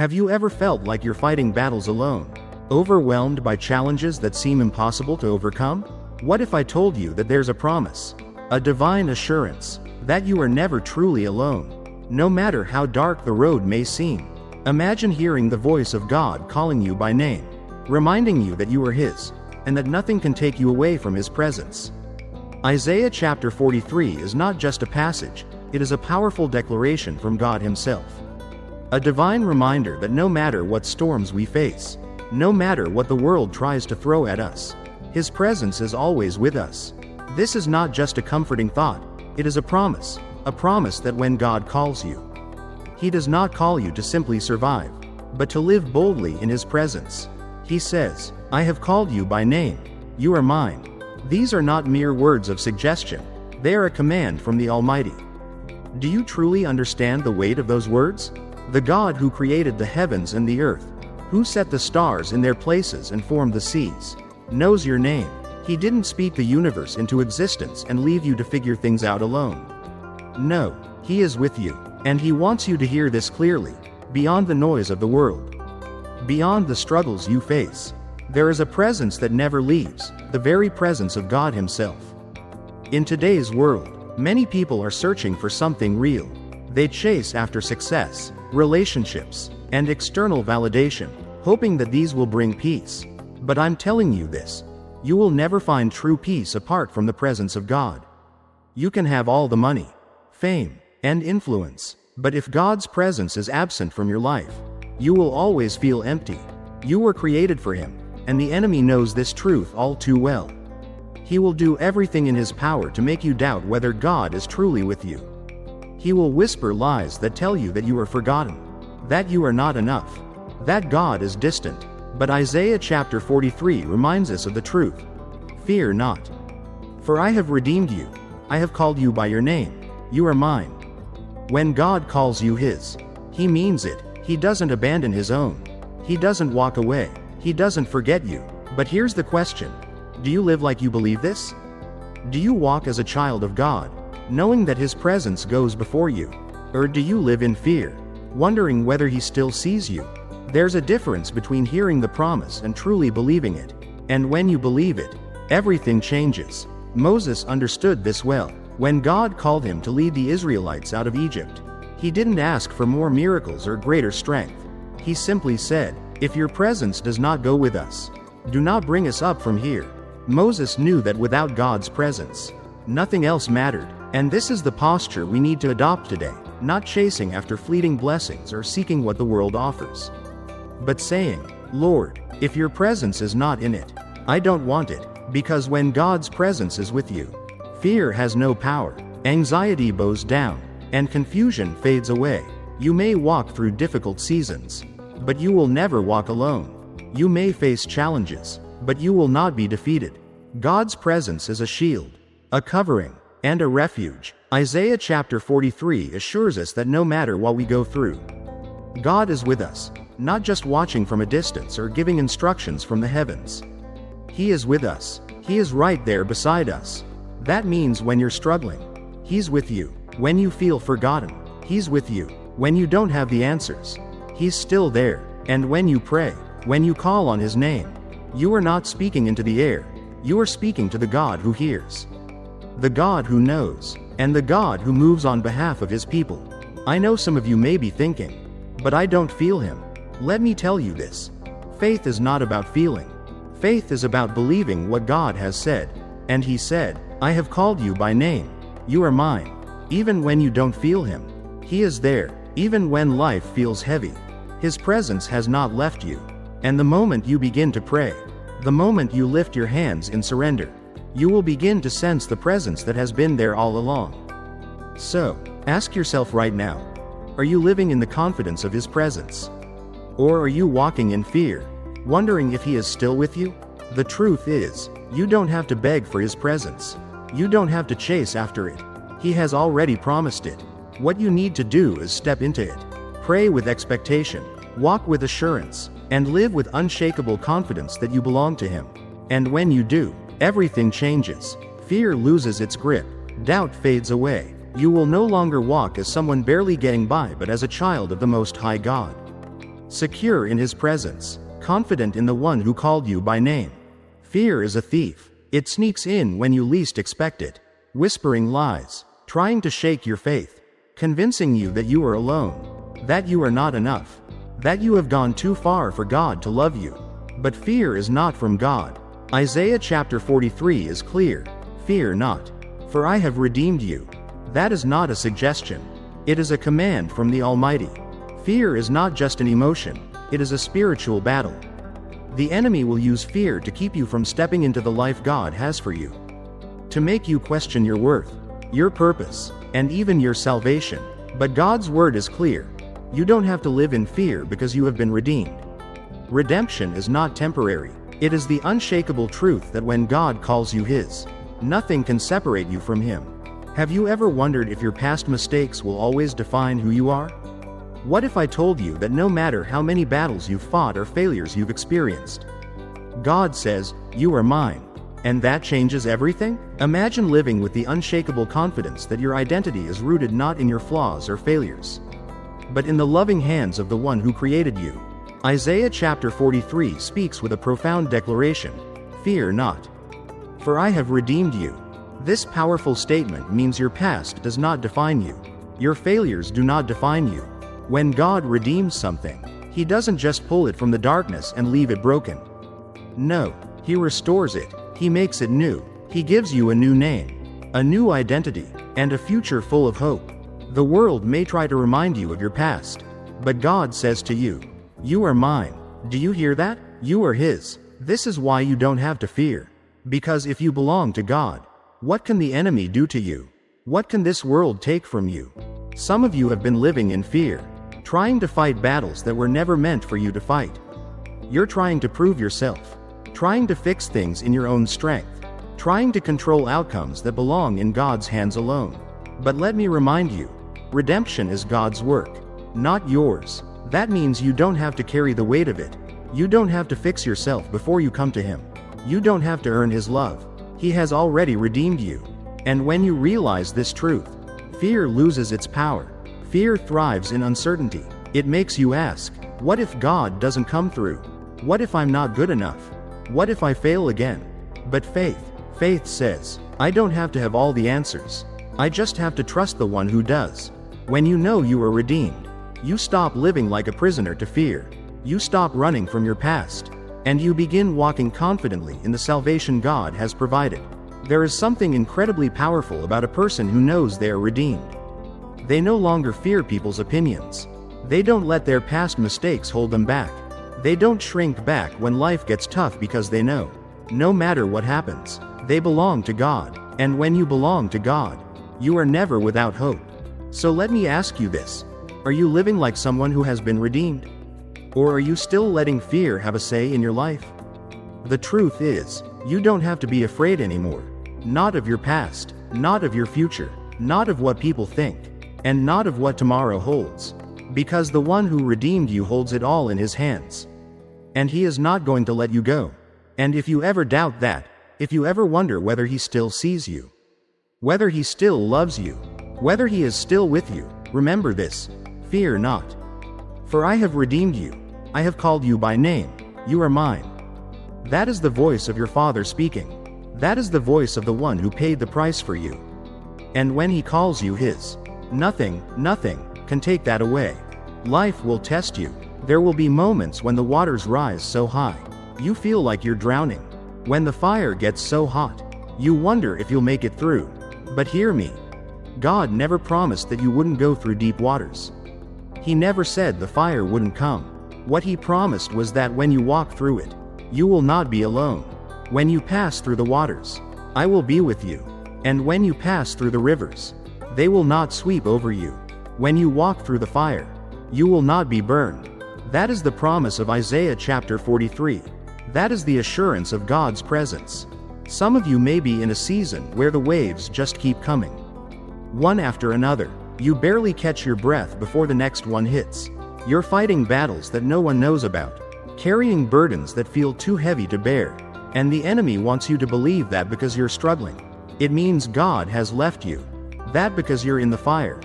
Have you ever felt like you're fighting battles alone? Overwhelmed by challenges that seem impossible to overcome? What if I told you that there's a promise, a divine assurance, that you are never truly alone, no matter how dark the road may seem? Imagine hearing the voice of God calling you by name, reminding you that you are His, and that nothing can take you away from His presence. Isaiah chapter 43 is not just a passage, it is a powerful declaration from God Himself. A divine reminder that no matter what storms we face, no matter what the world tries to throw at us, His presence is always with us. This is not just a comforting thought, it is a promise that when God calls you, He does not call you to simply survive, but to live boldly in His presence. He says, "I have called you by name, you are mine." These are not mere words of suggestion, they are a command from the Almighty. Do you truly understand the weight of those words? The God who created the heavens and the earth, who set the stars in their places and formed the seas, knows your name. He didn't speak the universe into existence and leave you to figure things out alone. No, He is with you, and He wants you to hear this clearly, beyond the noise of the world, beyond the struggles you face. There is a presence that never leaves, the very presence of God Himself. In today's world, many people are searching for something real. They chase after success, relationships, and external validation, hoping that these will bring peace. But I'm telling you this, you will never find true peace apart from the presence of God. You can have all the money, fame, and influence, but if God's presence is absent from your life, you will always feel empty. You were created for Him, and the enemy knows this truth all too well. He will do everything in his power to make you doubt whether God is truly with you. He will whisper lies that tell you that you are forgotten, that you are not enough, that God is distant. But Isaiah chapter 43 reminds us of the truth. Fear not. For I have redeemed you. I have called you by your name. You are mine. When God calls you His, He means it. He doesn't abandon His own. He doesn't walk away. He doesn't forget you. But here's the question. Do you live like you believe this? Do you walk as a child of God, knowing that His presence goes before you? Or do you live in fear, wondering whether He still sees you? There's a difference between hearing the promise and truly believing it. And when you believe it, everything changes. Moses understood this well. When God called him to lead the Israelites out of Egypt, He didn't ask for more miracles or greater strength. He simply said, "If your presence does not go with us, do not bring us up from here." Moses knew that without God's presence, nothing else mattered. And this is the posture we need to adopt today, not chasing after fleeting blessings or seeking what the world offers, but saying, "Lord, if your presence is not in it, I don't want it." Because when God's presence is with you, fear has no power, anxiety bows down, and confusion fades away. You may walk through difficult seasons, but you will never walk alone. You may face challenges, but you will not be defeated. God's presence is a shield, a covering, and a refuge. Isaiah chapter 43 assures us that no matter what we go through, God is with us, not just watching from a distance or giving instructions from the heavens. He is with us. He is right there beside us. That means when you're struggling, He's with you. When you feel forgotten, He's with you. When you don't have the answers, He's still there. And when you pray, when you call on His name, you are not speaking into the air. You are speaking to the God who hears, the God who knows, and the God who moves on behalf of His people. I know some of you may be thinking, "But I don't feel Him." Let me tell you this. Faith is not about feeling. Faith is about believing what God has said. And He said, "I have called you by name. You are mine." Even when you don't feel Him, He is there. Even when life feels heavy, His presence has not left you. And the moment you begin to pray, the moment you lift your hands in surrender, you will begin to sense the presence that has been there all along. So, ask yourself right now, are you living in the confidence of His presence? Or are you walking in fear, wondering if He is still with you? The truth is, you don't have to beg for His presence. You don't have to chase after it. He has already promised it. What you need to do is step into it. Pray with expectation, walk with assurance, and live with unshakable confidence that you belong to Him. And when you do, everything changes. Fear loses its grip. Doubt fades away. You will no longer walk as someone barely getting by but as a child of the Most High God. secure in his presence, confident in the one who called you by name. Fear is a thief. It sneaks in when you least expect it, whispering lies, trying to shake your faith, convincing you that you are alone, that you are not enough, that you have gone too far for God to love you. But fear is not from God. Isaiah chapter 43 is clear. Fear not, for I have redeemed you. That is not a suggestion. It is a command from the Almighty. Fear is not just an emotion, it is a spiritual battle. The enemy will use fear to keep you from stepping into the life God has for you, to make you question your worth, your purpose, and even your salvation. But God's word is clear. You don't have to live in fear because you have been redeemed. Redemption is not temporary. It is the unshakable truth that when God calls you His, nothing can separate you from Him. Have you ever wondered if your past mistakes will always define who you are? What if I told you that no matter how many battles you've fought or failures you've experienced, God says, "You are mine." And that changes everything? Imagine living with the unshakable confidence that your identity is rooted not in your flaws or failures, but in the loving hands of the one who created you. Isaiah chapter 43 speaks with a profound declaration, "Fear not, for I have redeemed you." This powerful statement means your past does not define you. Your failures do not define you. When God redeems something, He doesn't just pull it from the darkness and leave it broken. No, He restores it, He makes it new, He gives you a new name, a new identity, and a future full of hope. The world may try to remind you of your past, but God says to you, "You are mine." Do you hear that? You are His. This is why you don't have to fear. Because if you belong to God, what can the enemy do to you? What can this world take from you? Some of you have been living in fear, trying to fight battles that were never meant for you to fight. You're trying to prove yourself, trying to fix things in your own strength, trying to control outcomes that belong in God's hands alone. But let me remind you, redemption is God's work, not yours. That means you don't have to carry the weight of it. You don't have to fix yourself before you come to Him. You don't have to earn His love. He has already redeemed you. And when you realize this truth, fear loses its power. Fear thrives in uncertainty. It makes you ask, what if God doesn't come through? What if I'm not good enough? What if I fail again? But faith says, I don't have to have all the answers. I just have to trust the one who does. When you know you are redeemed, you stop living like a prisoner to fear. You stop running from your past, and you begin walking confidently in the salvation God has provided. There is something incredibly powerful about a person who knows they are redeemed. They no longer fear people's opinions. They don't let their past mistakes hold them back. They don't shrink back when life gets tough because they know, no matter what happens, they belong to God. And when you belong to God, you are never without hope. So let me ask you this. Are you living like someone who has been redeemed? Or are you still letting fear have a say in your life? The truth is, you don't have to be afraid anymore. Not of your past, not of your future, not of what people think, and not of what tomorrow holds. Because the one who redeemed you holds it all in His hands. And He is not going to let you go. And if you ever doubt that, if you ever wonder whether He still sees you, whether He still loves you, whether He is still with you, remember this: fear not. For I have redeemed you. I have called you by name. You are mine. That is the voice of your Father speaking. That is the voice of the one who paid the price for you. And when He calls you His, nothing can take that away. Life will test you. There will be moments when the waters rise so high, you feel like you're drowning. When the fire gets so hot, you wonder if you'll make it through. But hear me. God never promised that you wouldn't go through deep waters. He never said the fire wouldn't come. What He promised was that when you walk through it, you will not be alone. When you pass through the waters, I will be with you. And when you pass through the rivers, they will not sweep over you. When you walk through the fire, you will not be burned. That is the promise of Isaiah chapter 43. That is the assurance of God's presence. Some of you may be in a season where the waves just keep coming, one after another. You barely catch your breath before the next one hits. You're fighting battles that no one knows about, carrying burdens that feel too heavy to bear. And the enemy wants you to believe that because you're struggling, it means God has left you. That because you're in the fire,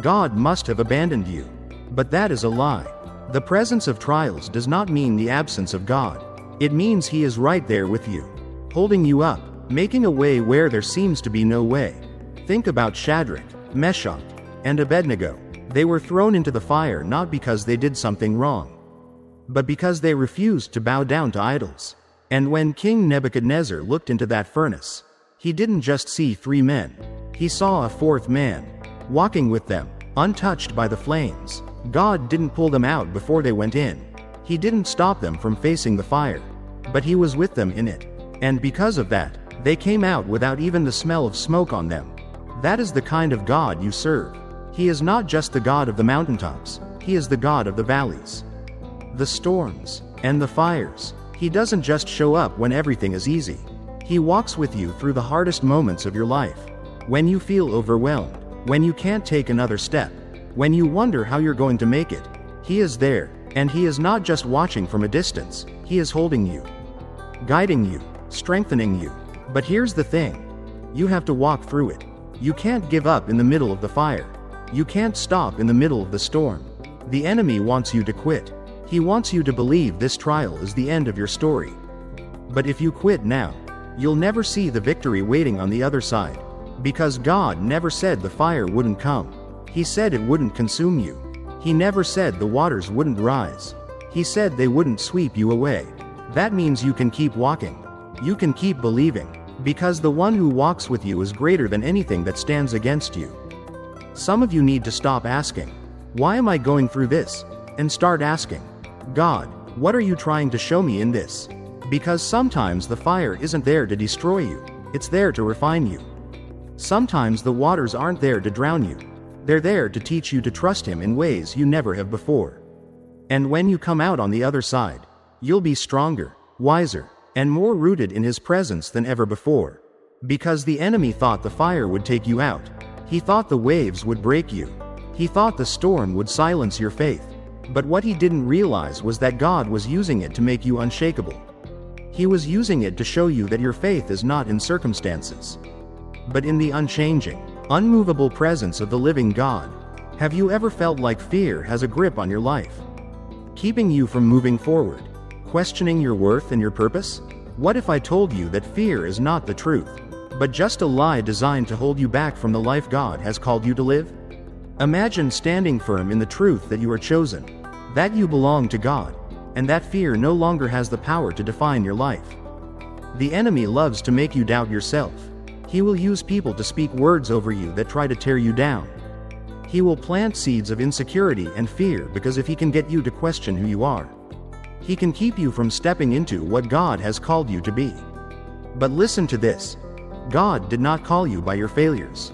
God must have abandoned you. But that is a lie. The presence of trials does not mean the absence of God. It means He is right there with you, holding you up, making a way where there seems to be no way. Think about Shadrach, Meshach, and Abednego. They were thrown into the fire not because they did something wrong, but because they refused to bow down to idols. And when King Nebuchadnezzar looked into that furnace, he didn't just see 3 men. He saw a 4th man, walking with them, untouched by the flames. God didn't pull them out before they went in. He didn't stop them from facing the fire, but He was with them in it. And because of that, they came out without even the smell of smoke on them. That is the kind of God you serve. He is not just the God of the mountaintops, He is the God of the valleys, the storms, and the fires. He doesn't just show up when everything is easy. He walks with you through the hardest moments of your life. When you feel overwhelmed, when you can't take another step, when you wonder how you're going to make it, He is there, and He is not just watching from a distance, He is holding you, guiding you, strengthening you. But here's the thing. You have to walk through it. You can't give up in the middle of the fire. You can't stop in the middle of the storm. The enemy wants you to quit. He wants you to believe this trial is the end of your story. But if you quit now, you'll never see the victory waiting on the other side. Because God never said the fire wouldn't come. He said it wouldn't consume you. He never said the waters wouldn't rise. He said they wouldn't sweep you away. That means you can keep walking. You can keep believing. Because the one who walks with you is greater than anything that stands against you. Some of you need to stop asking, "Why am I going through this?" and start asking, "God, what are you trying to show me in this?" Because sometimes the fire isn't there to destroy you, it's there to refine you. Sometimes the waters aren't there to drown you. They're there to teach you to trust Him in ways you never have before. And when you come out on the other side, you'll be stronger, wiser, and more rooted in His presence than ever before. Because the enemy thought the fire would take you out. He thought the waves would break you. He thought the storm would silence your faith. But what he didn't realize was that God was using it to make you unshakable. He was using it to show you that your faith is not in circumstances, but in the unchanging, unmovable presence of the living God. Have you ever felt like fear has a grip on your life, keeping you from moving forward, questioning your worth and your purpose? What if I told you that fear is not the truth, but just a lie designed to hold you back from the life God has called you to live? Imagine standing firm in the truth that you are chosen, that you belong to God, and that fear no longer has the power to define your life. The enemy loves to make you doubt yourself. He will use people to speak words over you that try to tear you down. He will plant seeds of insecurity and fear because if he can get you to question who you are, he can keep you from stepping into what God has called you to be. But listen to this. God did not call you by your failures.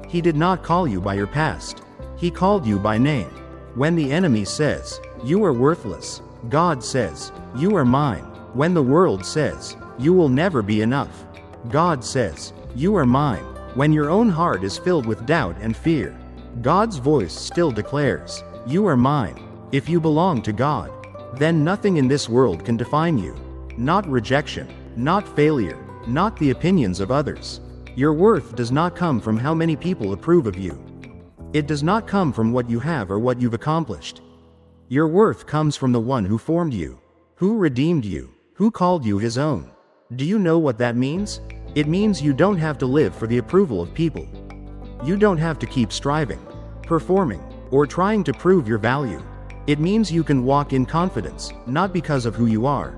He did not call you by your past. He called you by name. When the enemy says, "You are worthless," God says, "You are mine." When the world says, "You will never be enough," God says, "You are mine." When your own heart is filled with doubt and fear, God's voice still declares, "You are mine." If you belong to God, then nothing in this world can define you. Not rejection, not failure, not the opinions of others. Your worth does not come from how many people approve of you. It does not come from what you have or what you've accomplished. Your worth comes from the one who formed you, who redeemed you, who called you his own. Do you know what that means? It means you don't have to live for the approval of people. You don't have to keep striving, performing, or trying to prove your value. It means you can walk in confidence, not because of who you are,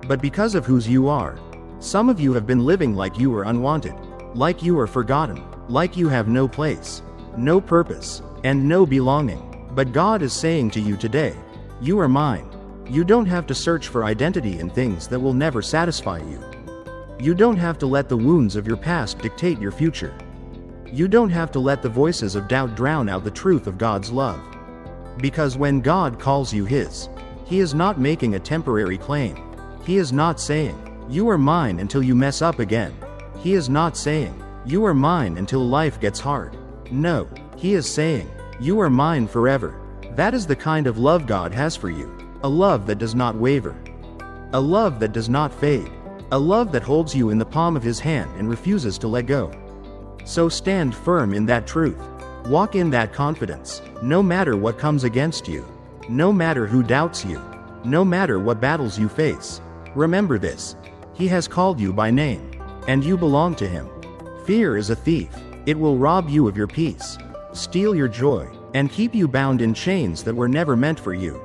but because of whose you are. Some of you have been living like you are unwanted, like you are forgotten, like you have no place, no purpose, and no belonging. But God is saying to you today, "You are mine." You don't have to search for identity in things that will never satisfy you. You don't have to let the wounds of your past dictate your future. You don't have to let the voices of doubt drown out the truth of God's love. Because when God calls you his, he is not making a temporary claim. He is not saying, "You are mine until you mess up again." He is not saying, "You are mine until life gets hard." No, he is saying, "You are mine forever." That is the kind of love God has for you. A love that does not waver. A love that does not fade. A love that holds you in the palm of his hand and refuses to let go. So stand firm in that truth. Walk in that confidence, no matter what comes against you. No matter who doubts you, no matter what battles you face, remember this: He has called you by name, and you belong to Him. Fear is a thief. It will rob you of your peace, steal your joy, and keep you bound in chains that were never meant for you.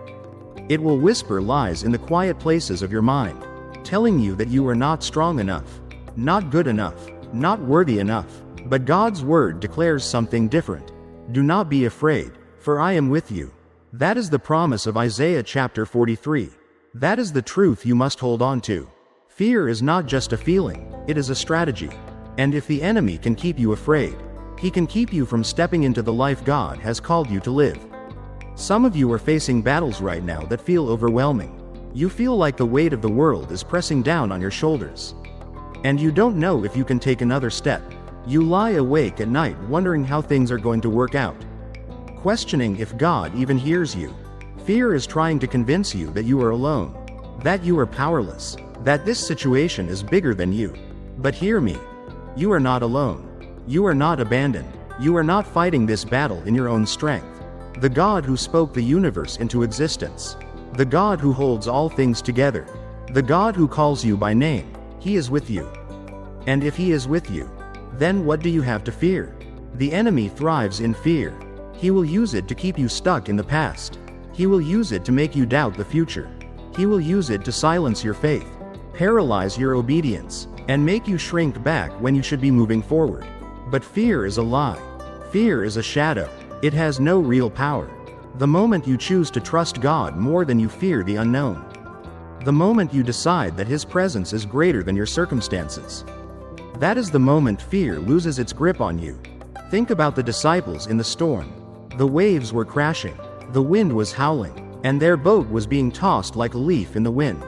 It will whisper lies in the quiet places of your mind, telling you that you are not strong enough, not good enough, not worthy enough. But God's word declares something different. Do not be afraid, for I am with you. That is the promise of Isaiah chapter 43. That is the truth you must hold on to. Fear is not just a feeling, it is a strategy. And if the enemy can keep you afraid, he can keep you from stepping into the life God has called you to live. Some of you are facing battles right now that feel overwhelming. You feel like the weight of the world is pressing down on your shoulders. And you don't know if you can take another step. You lie awake at night wondering how things are going to work out, questioning if God even hears you. Fear is trying to convince you that you are alone, that you are powerless, that this situation is bigger than you. But hear me. You are not alone. You are not abandoned. You are not fighting this battle in your own strength. The God who spoke the universe into existence, the God who holds all things together, the God who calls you by name, He is with you. And if He is with you, then what do you have to fear? The enemy thrives in fear. He will use it to keep you stuck in the past. He will use it to make you doubt the future. He will use it to silence your faith, paralyze your obedience, and make you shrink back when you should be moving forward. But fear is a lie. Fear is a shadow. It has no real power. The moment you choose to trust God more than you fear the unknown, the moment you decide that His presence is greater than your circumstances, that is the moment fear loses its grip on you. Think about the disciples in the storm. The waves were crashing, the wind was howling, and their boat was being tossed like a leaf in the wind.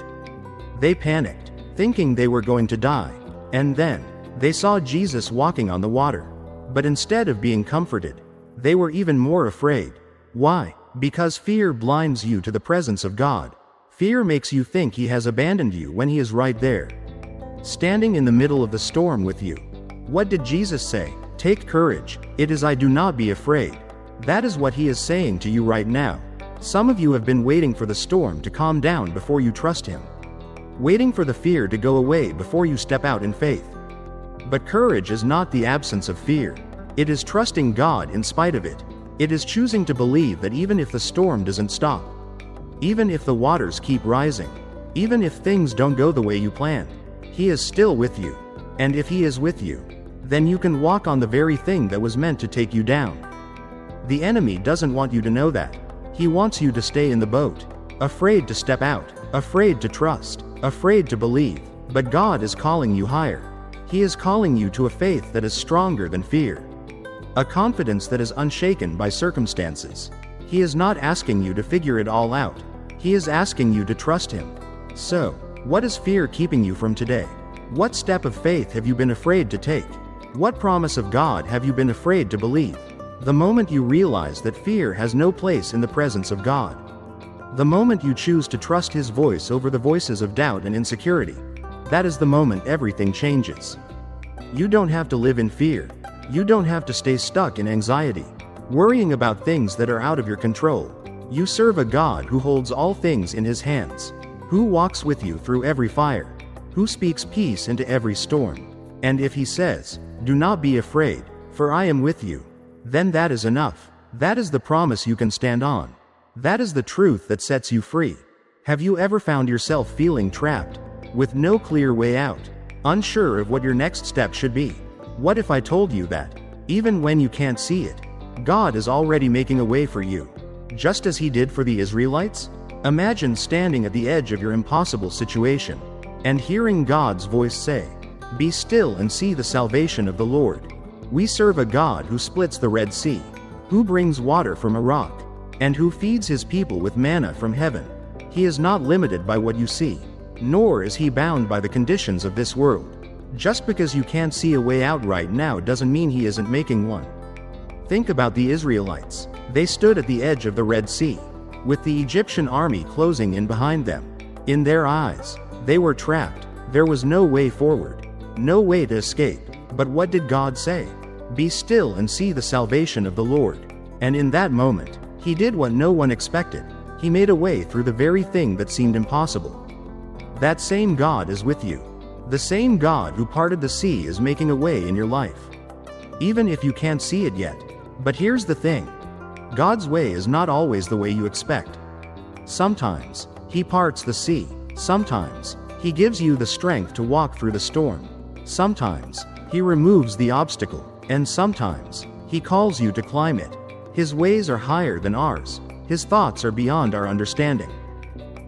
They panicked, thinking they were going to die. And then, they saw Jesus walking on the water. But instead of being comforted, they were even more afraid. Why? Because fear blinds you to the presence of God. Fear makes you think He has abandoned you when He is right there, standing in the middle of the storm with you. What did Jesus say? Take courage. It is I, do not be afraid. That is what He is saying to you right now. Some of you have been waiting for the storm to calm down before you trust Him, waiting for the fear to go away before you step out in faith. But courage is not the absence of fear. It is trusting God in spite of it. It is choosing to believe that even if the storm doesn't stop, even if the waters keep rising, even if things don't go the way you planned, He is still with you. And if He is with you, then you can walk on the very thing that was meant to take you down. The enemy doesn't want you to know that. He wants you to stay in the boat, afraid to step out, afraid to trust, afraid to believe. But God is calling you higher. He is calling you to a faith that is stronger than fear, a confidence that is unshaken by circumstances. He is not asking you to figure it all out. He is asking you to trust Him. So, what is fear keeping you from today? What step of faith have you been afraid to take? What promise of God have you been afraid to believe? The moment you realize that fear has no place in the presence of God, the moment you choose to trust His voice over the voices of doubt and insecurity, that is the moment everything changes. You don't have to live in fear. You don't have to stay stuck in anxiety, worrying about things that are out of your control. You serve a God who holds all things in His hands, who walks with you through every fire, who speaks peace into every storm. And if He says, "Do not be afraid, for I am with you," then that is enough. That is the promise you can stand on. That is the truth that sets you free. Have you ever found yourself feeling trapped, with no clear way out, unsure of what your next step should be? What if I told you that, even when you can't see it, God is already making a way for you, just as He did for the Israelites? Imagine standing at the edge of your impossible situation, and hearing God's voice say, "Be still and see the salvation of the Lord." We serve a God who splits the Red Sea, who brings water from a rock, and who feeds His people with manna from heaven. He is not limited by what you see, nor is He bound by the conditions of this world. Just because you can't see a way out right now doesn't mean He isn't making one. Think about the Israelites. They stood at the edge of the Red Sea, with the Egyptian army closing in behind them. In their eyes, they were trapped. There was no way forward, no way to escape. But what did God say? "Be still and see the salvation of the Lord." And in that moment, He did what no one expected. He made a way through the very thing that seemed impossible. That same God is with you. The same God who parted the sea is making a way in your life. Even if you can't see it yet. But here's the thing. God's way is not always the way you expect. Sometimes, He parts the sea. Sometimes, He gives you the strength to walk through the storm. Sometimes, He removes the obstacle. And sometimes, He calls you to climb it. His ways are higher than ours. His thoughts are beyond our understanding.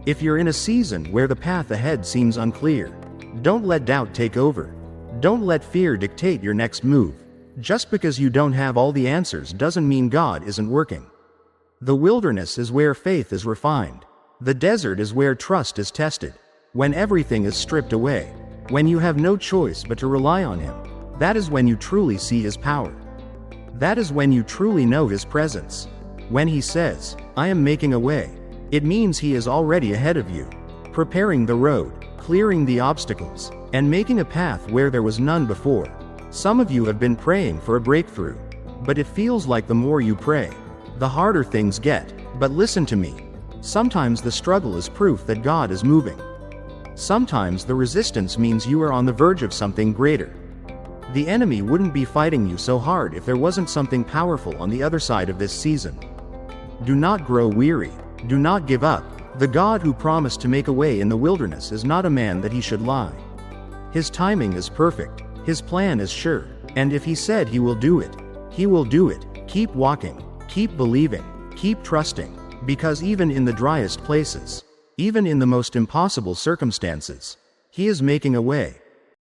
If you're in a season where the path ahead seems unclear, don't let doubt take over. Don't let fear dictate your next move. Just because you don't have all the answers doesn't mean God isn't working. The wilderness is where faith is refined. The desert is where trust is tested. When everything is stripped away, when you have no choice but to rely on Him, that is when you truly see His power. That is when you truly know His presence. When He says, "I am making a way," it means He is already ahead of you, preparing the road, clearing the obstacles, and making a path where there was none before. Some of you have been praying for a breakthrough, but it feels like the more you pray, the harder things get. But listen to me. Sometimes the struggle is proof that God is moving. Sometimes the resistance means you are on the verge of something greater. The enemy wouldn't be fighting you so hard if there wasn't something powerful on the other side of this season. Do not grow weary. Do not give up. The God who promised to make a way in the wilderness is not a man that He should lie. His timing is perfect. His plan is sure. And if He said He will do it, He will do it. Keep walking. Keep believing. Keep trusting. Because even in the driest places, even in the most impossible circumstances, He is making a way.